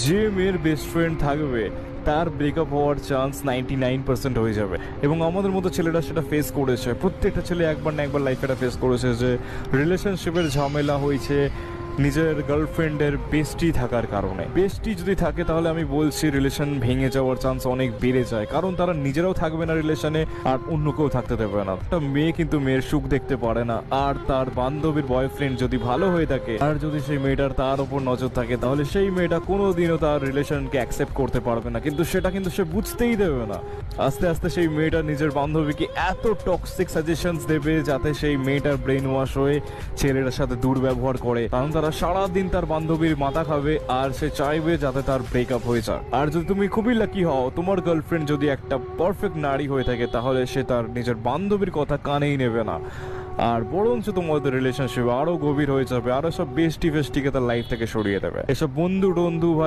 যে মেয়ের best friend থাকবে তার ব্রেকআপ হওয়ার চান্স 99% হয়ে যাবে। এবং আমাদের মতো ছেলেরা সেটা ফেস করেছে, প্রত্যেকটা ছেলে একবার না একবার লাইফে এটা ফেস করেছে যে রিলেশনশিপের ঝামেলা হয়েছে নিজের গার্লফ্রেন্ডের বেস্টি থাকার কারণে। বেস্টি যদি থাকে তাহলে আমি বলছি রিলেশন ভেঙে যাওয়ার চান্স অনেক বেড়ে যায়, কারণ তারা নিজেরাও থাকবে না রিলেশনে আর অন্য কেউ থাকতে দেবে না। একটা মেয়ে কিন্তু মেয়ের সুখ দেখতে পারে না, আর তার বান্ধবীর বয়ফ্রেন্ড যদি ভালো হয়ে থাকে আর যদি সেই মেয়েটার তার উপর নজর থাকে তাহলে সেই মেয়েটা কোনোদিনও তার রিলেশনকে অ্যাকসেপ্ট করতে পারবে না, কিন্তু সেটা কিন্তু সে বুঝতেই দেবে না। আস্তে আস্তে সেই মেয়েটা নিজের বান্ধবীকে এত টক্সিক সাজেশনস দেবে যাতে সেই মেয়েটার ব্রেন ওয়াশ হয়ে ছেলেটার সাথে দুর্ব্যবহার করে, কারণ তারা সারাদিন তার বান্ধবীর মাথা খাবে আর সে চাইবে যাতে তার ব্রেকআপ হয়ে যায়। আর যদি তুমি খুবই লাকি হও, তোমার গার্লফ্রেন্ড যদি একটা পারফেক্ট নারী হয়ে থাকে, তাহলে সে তার নিজের বান্ধবীর কথা কানেই নেবে না, আর বরঞ্চ তোমাদের রিলেশনশিপ আরো গভীর হয়ে যাবে, আরো সব বেস্টি ফেস্টিকে তার লাইফ থেকে সরিয়ে দেবে। এসব বন্ধু টন্ধু ভাই